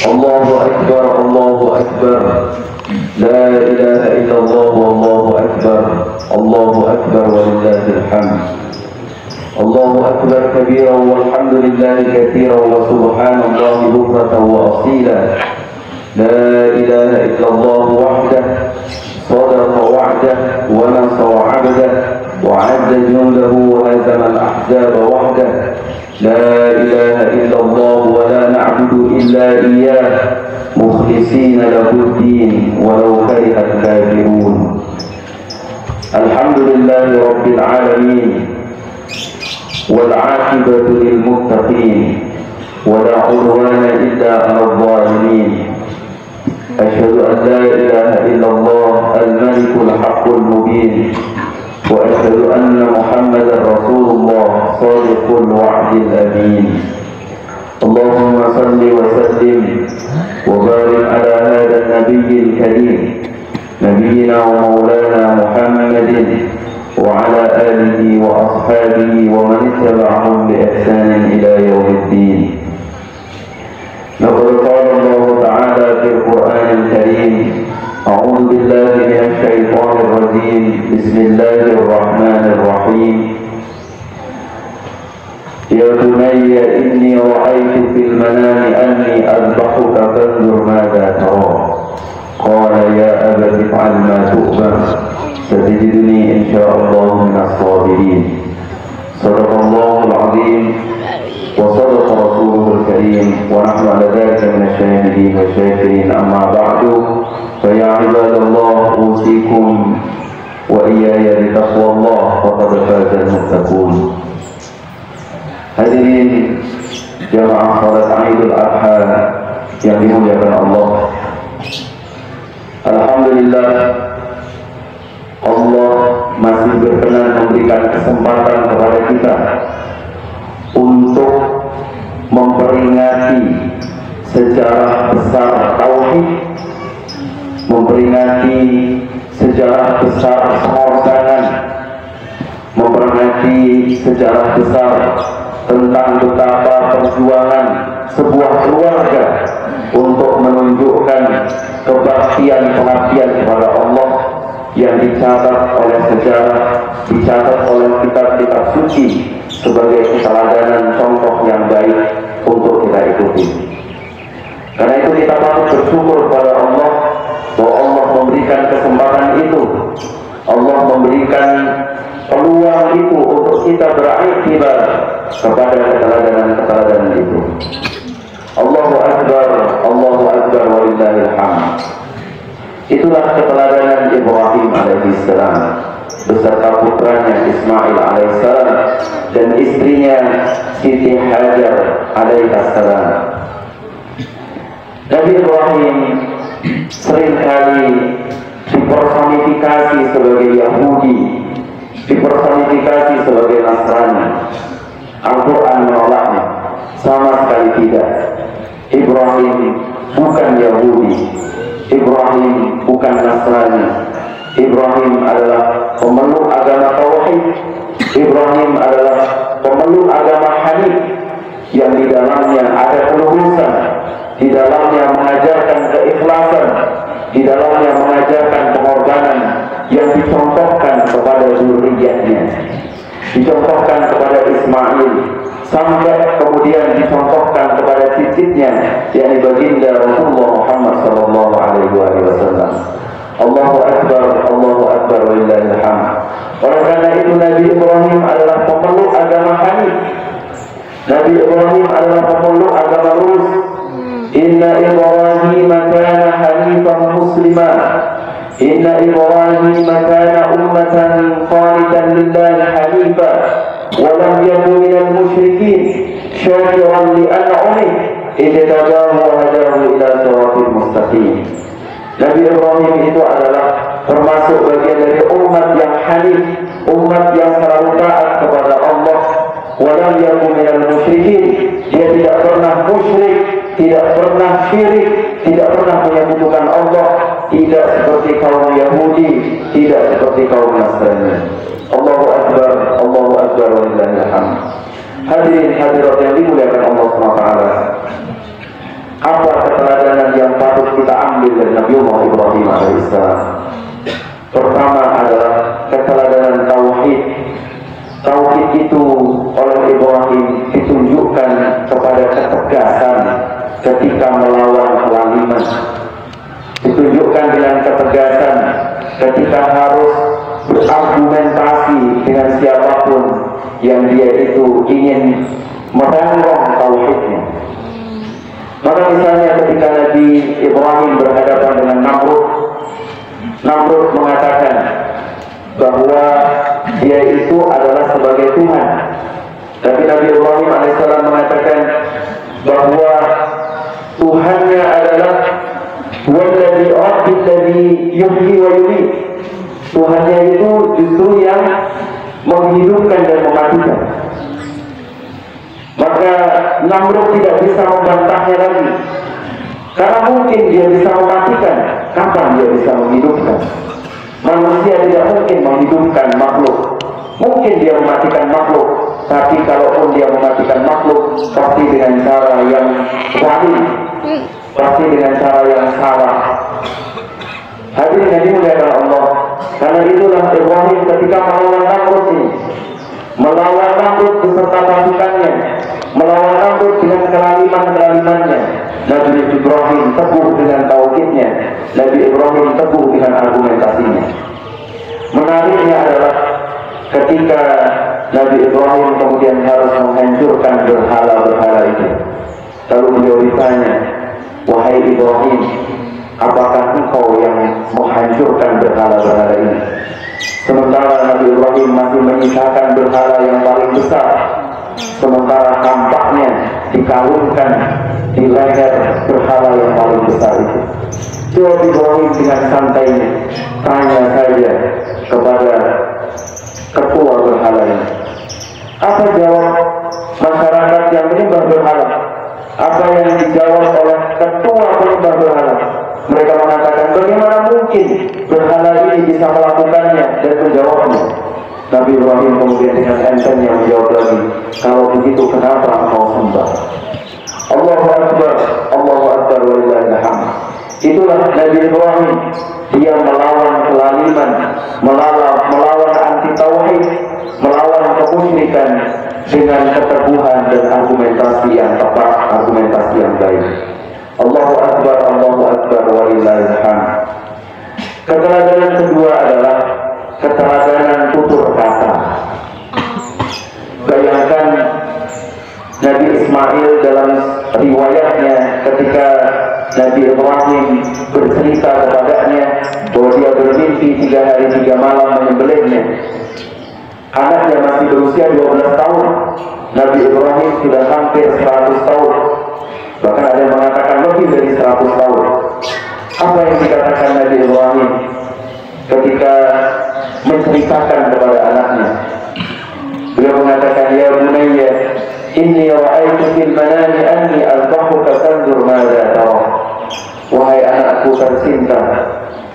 Allahu Akbar, Allahu Akbar. La ilaha illallah, Allahu Akbar. Allahu Akbar walillahil hamd. Allahu Akbar kabiran walhamdulillahi katsiran wa subhanallahi bukratan wa asila. La ilaha illallah wahdah sadaqa wa'dah wa nasara 'abdah wa 'azza jundahu wa hazama al-ahzaba wahdah. لا إله إلا الله ولا نعبد إلا إياه مخلصين له الدين ولو كره الكافرون. الحمد لله رب العالمين والعاقبة للمتقين ولا عدوان إلا على الظالمين. أشهد أن لا إله إلا الله الملك الحق المبين وأشهد أن محمدا رسول الله صادق الوعد الأمين. اللهم صل وسلم وبارك على هذا النبي الكريم نبينا ومولانا محمد وعلى آله وأصحابه ومن اتبعهم بإحسان إلى يوم الدين. لقد قال الله تعالى في القرآن الكريم: أعوذ بالله من الشيطان الرجيم. بسم الله الرحمن الرحيم. يا بني إني رأيت في المنام أني أذبحك فانظر ماذا ترى. قال يا أبت افعل ما تؤمر ستجدني إن شاء الله من الصابرين. صدق الله العظيم وصدق رسوله الكريم ونحن على ذلك من الشاهدين والشاكرين. أما بعد فيا عباد الله أوصيكم وإياي بتقوى الله فقد فاز المتقون. Hadirin jamaah salat Idul Adha yang dimuliakan Allah. Alhamdulillah, Allah masih berkenan memberikan kesempatan kepada kita untuk memperingati sejarah besar tauhid, memperingati sejarah besar pengorbanan, memperingati sejarah besar tentang betapa perjuangan sebuah keluarga untuk menunjukkan kebaktian pengabdian kepada Allah yang dicatat oleh sejarah, dicatat oleh kitab-kitab suci sebagai keteladanan contoh yang baik untuk kita ikuti. Karena itu kita patut bersyukur kepada Allah bahwa Allah memberikan kesempatan itu, Allah memberikan peluang itu untuk kita beriktibar kepada keteladanan-keteladanan itu. Allahu Akbar walillahil hamd. Itulah keteladanan Ibrahim alaihissalam beserta putranya Ismail alaihissalam dan istrinya Siti Hajar alaihissalam. Nabi Ibrahim seringkali dipersonifikasi sebagai Yahudi, dipersonifikasi sebagai Nasrani. Al-Quran menolaknya, sama sekali tidak. Ibrahim bukan Yahudi, Ibrahim bukan Nasrani. Ibrahim adalah pemeluk agama tauhid. Ibrahim adalah pemeluk agama Hanif yang di dalamnya ada kelurusan, di dalamnya mengajarkan keikhlasan, di dalamnya mengajarkan pengorbanan yang dicontohkan kepada zuriyatnya, dicontohkan kepada Ismail, sampai kemudian dicontohkan kepada cicitnya, yakni baginda Rasulullah Muhammad sallallahu alaihi wasallam. Allahu Akbar walillahil hamd. Oleh karena itu Nabi Ibrahim adalah pemeluk agama Hanif. Nabi Ibrahim adalah pemeluk agama lurus. Inna Ibrahim kana hanifan muslima. Inna Ibrahim kana ummatan qanitan lillahi hanifa wa lam yakun minal musyrikin syakiran li an'amih ijtabahu wa hadahu ila siratal mustaqim. Nabi Ibrahim itu adalah termasuk bagian dari umat yang hanif, umat yang selalu taat kepada Allah. Wa lam yakun minal musyrikin. Dia tidak pernah musyrik, tidak pernah syirik, tidak pernah menyekutukan Allah, tidak seperti kaum Yahudi, tidak seperti kaum Nasrani. Allahu Akbar walillahil hamd. Hadirin hadirat yang dimuliakan Allah SWT. ambil dari Nabi Ibrahim alaihissalam. Pertama adalah keteladanan tauhid. Tauhid itu oleh Ibrahim ditunjukkan kepada ketegasan ketika melawan kezaliman. Ditunjukkan dengan ketegasan ketika harus berargumentasi dengan siapapun yang dia itu ingin merongrong tauhidnya. Maka misalnya ketika Nabi Ibrahim berhadapan dengan Namrud mengatakan bahwa dia itu adalah sebagai Tuhan. Tapi Nabi Ibrahim alaihissalam mengatakan bahwa Tuhannya adalah walladzi rabbil yuhyi wa yumiit. Tuhannya itu justru yang menghidupkan dan mematikan. Maka Namrud tidak bisa membantahnya lagi, karena mungkin dia bisa mematikan, kapan dia bisa menghidupkan? Manusia tidak mungkin menghidupkan makhluk. Mungkin dia mematikan makhluk, tapi kalaupun dia mematikan makhluk, pasti dengan cara yang zalim, pasti dengan cara yang salah. Hadirin yang dimuliakan Allah, karena itulah Ibrahim ketika melawan Namrud ini, melawan Namrud beserta pasukannya, melawan Namrud dengan kelaliman-kelalimannya, Nabi Ibrahim teguh dengan tauhidnya, Nabi Ibrahim teguh dengan argumentasinya. Menariknya adalah ketika Nabi Ibrahim kemudian harus menghancurkan berhala-berhala itu, lalu beliau ditanya, wahai Ibrahim, apakah engkau yang menghancurkan berhala-berhala ini? Sementara Nabi Ibrahim masih menyisakan berhala yang paling besar, sementara tampaknya dikalungkan di leher berhala yang paling besar itu. Coba Ibrahim dengan santainya tanya saja kepada ketua berhala ini, apa jawab masyarakat yang menyembah berhala? Apa yang dijawab oleh ketua penyembah berhala? Mereka mengatakan, bagaimana mungkin berhala ini bisa melakukannya dan menjawabnya? Nabi Ibrahim kemudian dengan entengnya menjawab lagi, kalau begitu kenapa engkau sembah? Allahu Akbar, Allahu Akbar walillahil hamd. Itulah Nabi Ibrahim, dia melawan kelaliman, melawan anti tauhid, melawan kemusyrikan dengan keteguhan dan argumentasi yang tepat, argumentasi yang baik. Allahu Akbar walillahil hamd. Keteladanan kedua adalah keteladanan tutur kata. Bayangkan Nabi Ismail dalam riwayatnya ketika Nabi Ibrahim bercerita kepadanya bahwa dia bermimpi 3 hari 3 malam menyembelihnya. Anaknya masih berusia 12 tahun. Nabi Ibrahim sudah hampir 100 tahun. Bahkan ada yang mengatakan lebih dari 100 tahun. Apa yang dikatakan Nabi Ibrahim ketika menceritakan kepada anaknya? Beliau mengatakan, ya bunayya, inni ra'aitu fil manami anni azbahuka fanzur madza tara. Wahai anakku tercinta,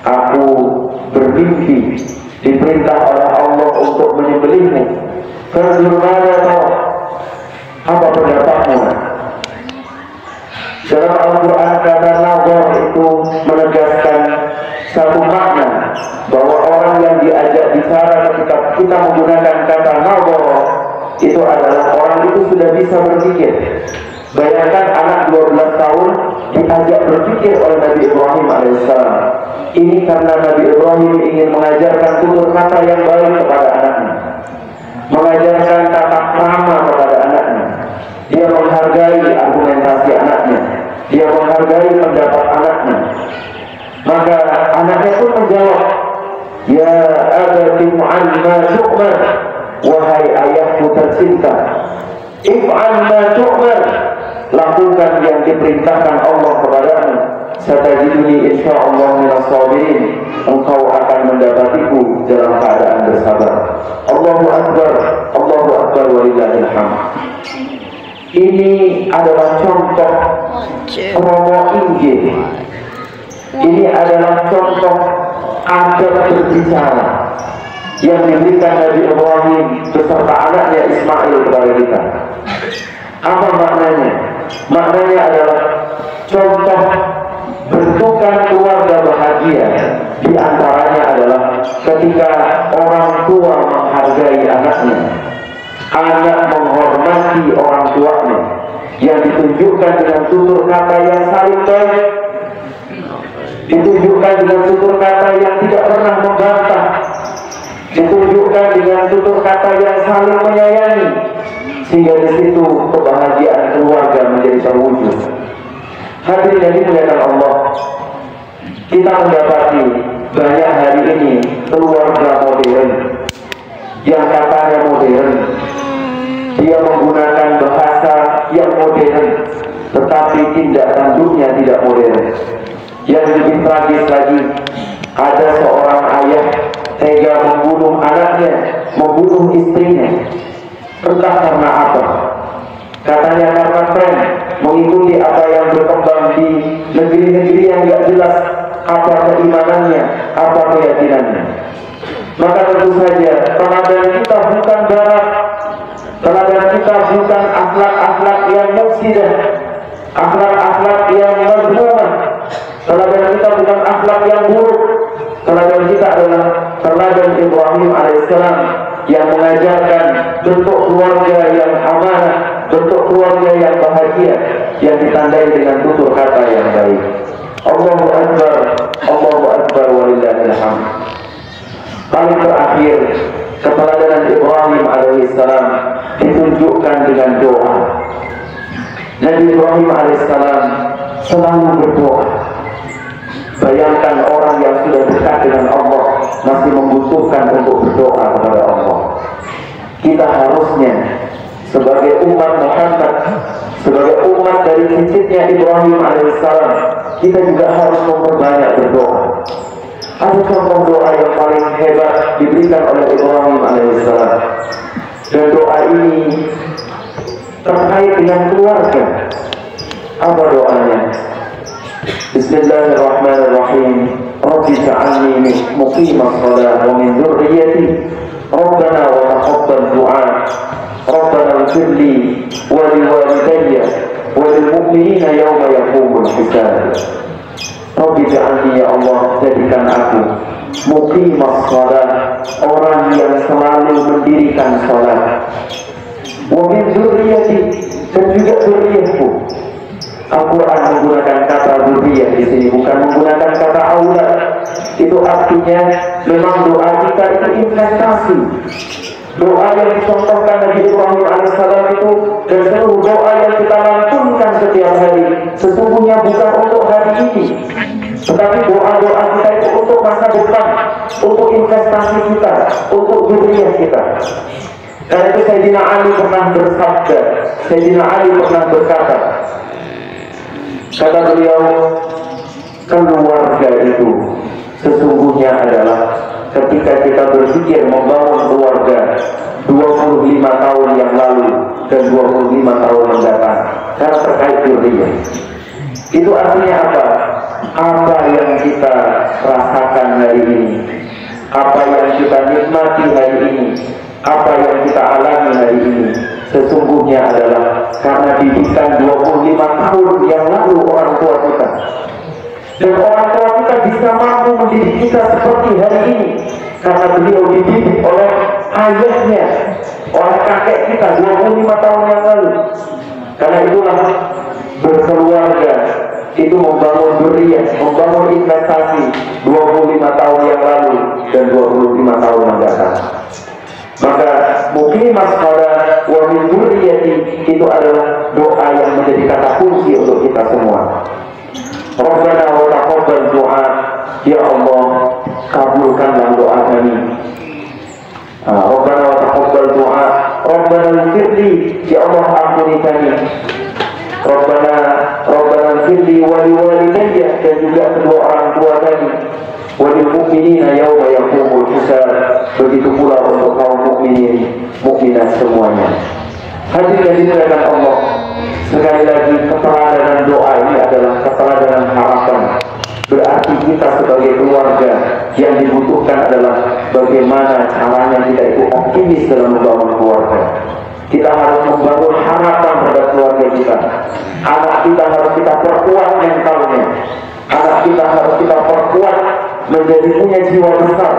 aku bermimpi diperintah oleh Allah untuk menyembelihmu. Fanzur madza tara. Apa pendapatmu? Dalam Al-Quran kata nazar itu menegaskan satu makna, bahwa orang yang diajak bicara ketika kita menggunakan kata nazar itu adalah orang itu sudah bisa berpikir. Bayangkan anak 12 tahun diajak berpikir oleh Nabi Ibrahim alaihissalam. Ini karena Nabi Ibrahim ingin mengajarkan tutur kata yang baik kepada anaknya, mengajarkan tata krama kepada anaknya. Dia menghargai argumentasi anaknya, dia menghargai pendapat anaknya. Maka anaknya pun menjawab, ya abati if'al ma tu'mar. Wahai ayahku tercinta, if'al ma tu'mar, lakukan yang diperintahkan Allah kepadamu. Satajiduni insyaallah minas sabirin, engkau akan mendapatiku dalam keadaan bersabar. Allahu Akbar walillahil hamd. Ini adalah contoh promo Injil. Ini adalah contoh adab berbicara yang diberikan Nabi Ibrahim beserta anaknya Ismail kepada kita. Apa maknanya? Maknanya adalah contoh bentukan Di antaranya adalah ketika orang tua menghargai anaknya, anak menghormati orang tuanya, yang ditunjukkan dengan tutur kata yang saling baik, ditunjukkan dengan tutur kata yang tidak pernah membantah, ditunjukkan dengan tutur kata yang saling menyayangi, sehingga di situ kebahagiaan keluarga menjadi terwujud. Hadirin yang dimuliakan Allah, kita mendapati banyak hari ini keluarga modern yang katanya modern, dia menggunakan bahasa yang modern, tetapi tindak tanduknya tidak modern. Yang lebih tragis lagi, ada seorang ayah tega membunuh anaknya, membunuh istrinya. Entah karena apa. Katanya karena tren, mengikuti apa yang berkembang di negeri-negeri yang tidak jelas apa keimanannya, apa keyakinannya. Maka tentu saja teladan kita bukan barat, teladan kita bukan akhlak-akhlak yang mufsidah, akhlak-akhlak yang mazmumah. Teladan kita bukan akhlak yang buruk. Teladan kita adalah teladan Ibrahim alaihissalam yang mengajarkan bentuk keluarga yang amanah, bentuk keluarga yang bahagia, yang ditandai dengan tutur kata yang baik. Allahu Akbar walillahil hamd. Paling terakhir, keteladanan Ibrahim alaihissalam ditunjukkan dengan doa. Nabi Ibrahim alaihissalam selalu berdoa. Bayangkan orang yang sudah dekat dengan Allah masih membutuhkan untuk berdoa kepada Allah. Kita harusnya sebagai umat Muhammad, sebagai umat dari cicitnya Ibrahim alaihissalam, kita juga harus memperbanyak berdoa. Ada contoh doa yang paling hebat diberikan oleh Ibrahim alaihissalam, dan doa ini terkait dengan keluarga. Apa doanya? Bismillahirrahmanirrahim. Rabbi ja'alni muqimas shalah wa min dzurriyyati Rabbana wa taqabbal du'a. Rabbana ighfirli wa liwalidayya wa lil mu'minina yawma yaqumul hisab. Rabbi ja'alni, ya Allah, jadikan aku muqimas shalah, orang yang selalu mendirikan salat, wa min dzurriyyati, dan juga dzurriyyahku. Al-Quran menggunakan kata dzurriyyah di sini, bukan menggunakan kata aulad. Itu artinya memang doa kita itu investasi. Doa yang dicontohkan Nabi Ibrahim alaihissalam itu dan seluruh doa yang kita lantunkan setiap hari sesungguhnya bukan untuk hari ini, tetapi doa-doa kita itu untuk masa depan, untuk investasi kita, untuk dzurriyyah kita. Karena itu Sayyidina Ali pernah bersabda, Sayyidina Ali pernah berkata, kata beliau, keluarga itu sesungguhnya adalah ketika kita berpikir membangun keluarga 25 tahun yang lalu dan 25 tahun mendatang, karena terkait dzurriyyah. Itu artinya apa? Apa yang kita rasakan hari ini, apa yang kita nikmati hari ini, apa yang kita alami hari ini, sesungguhnya adalah karena didikan 25 tahun yang lalu orang tua kita. Dan orang tua kita bisa mampu mendidik kita seperti hari ini karena beliau dididik oleh ayahnya, oleh kakek kita 25 tahun yang lalu. Karena itulah berkeluarga itu membangun dzurriyyah, membangun investasi 25 tahun yang lalu dan 25 tahun mendatang. Maka muqimas shalah wa min dzurriyyati itu adalah doa yang menjadi kata kunci untuk kita semua. Rabbana wa taqabbal du'a, ya Allah, kabulkanlah doa kami. Rabbana wa taqabbal du'a, Rabbana ighfirli, ya Allah ampuni kami. Rabbana ighfirli wa liwalidayya, dan juga kedua orang tua kami. Wa lil mu'minina yawma yaqumul hisab, begitu pula untuk kaum mukminin, mukminat semuanya. Hadirin yang dimuliakan Allah, sekali lagi keteladanan doa ini adalah keteladanan harapan. Berarti kita sebagai keluarga yang dibutuhkan adalah bagaimana caranya kita itu optimis dalam membangun keluarga. Kita harus membangun harapan pada keluarga kita. Anak kita harus kita perkuat mentalnya. Anak kita harus kita perkuat menjadi punya jiwa besar,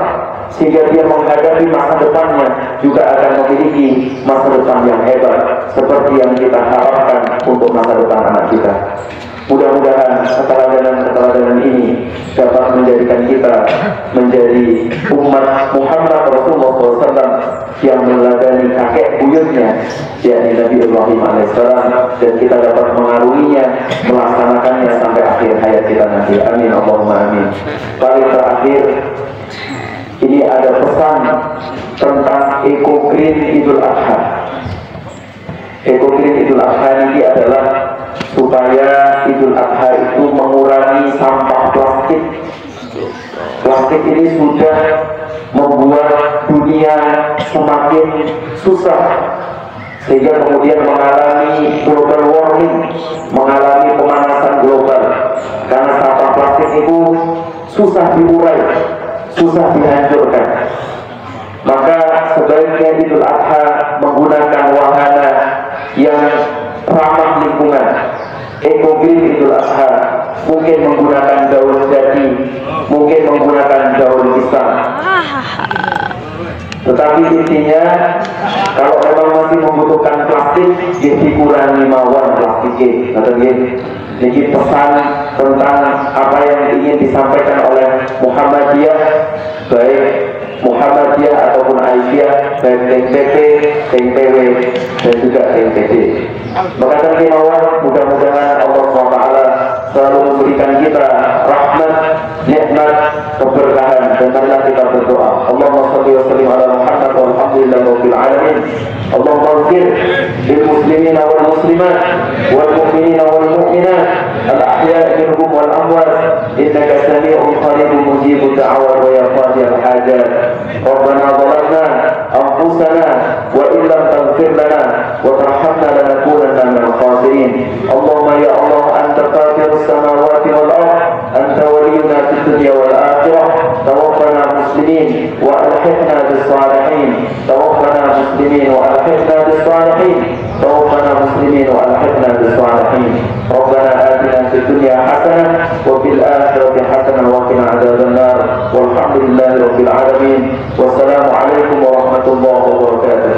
sehingga dia menghadapi masa depannya juga akan memiliki masa depan yang hebat seperti yang kita harapkan untuk masa depan anak kita. Mudah-mudahan keteladanan ini dapat menjadikan kita menjadi umat Muhammad Rasulullah SAW yang meneladani kakek buyutnya, yakni Nabi Ibrahim alaihissalam, dan kita dapat mengarunginya, melaksanakannya sampai akhir hayat kita nanti. Amin Allahumma amin. Paling terakhir, ini ada pesan tentang Eco Green Idul Adha. Eco Green Idul Adha ini adalah supaya Idul Adha itu mengurangi sampah plastik. Plastik ini sudah membuat dunia semakin susah, sehingga kemudian mengalami global warming, mengalami pemanasan global, karena sampah plastik itu susah diurai, susah dihancurkan. Maka sebaiknya Idul Adha menggunakan wahana yang ramah lingkungan. Eco Green Idul Adha mungkin menggunakan daun jati, mungkin menggunakan daun pisang. Tetapi intinya, kalau memang masih membutuhkan plastik, ya dikurangi mawon plastiknya. Jadi pesan tentang apa yang ingin disampaikan oleh Muhammadiyah, baik Muhammadiyah ataupun Aisyah, baik TPP, TPW, dan juga TPD. Maka terkemauan, mudah-mudahan Allah SWT selalu memberikan kita rahmat, nikmat, keberkahan, dan marilah kita berdoa. Allahumma shalli wa sallim ala Muhammad walhamdulillahi rabbil alamin. Allahumma ighfir lil muslimina wal muslimat wal mu'minina wal mu'minat al ahya'i minhum wal amwat innaka sami'un qaribun mujibud da'wat wa ya qadiyal hajat. Rabbana zalamna anfusana wa illam taghfir lana wa tarhamna lanakunanna minal khasirin. Allahumma ya Allah, anta fatirus samawati wal ardh, anta waliyuna fid dunya wal akhirah. Tawaffana muslimin wa alhiqna bis salihin. Tawaffana muslimin wa alhiqna bis salihin. Tawaffana muslimin wa alhiqna bis salihin. Rabbana atina fid dunya hasanah wa fil akhirati hasanah wa qina adzabannar. Walhamdulillahi rabbil alamin. Wassalamu alaikum warahmatullahi wabarakatuh.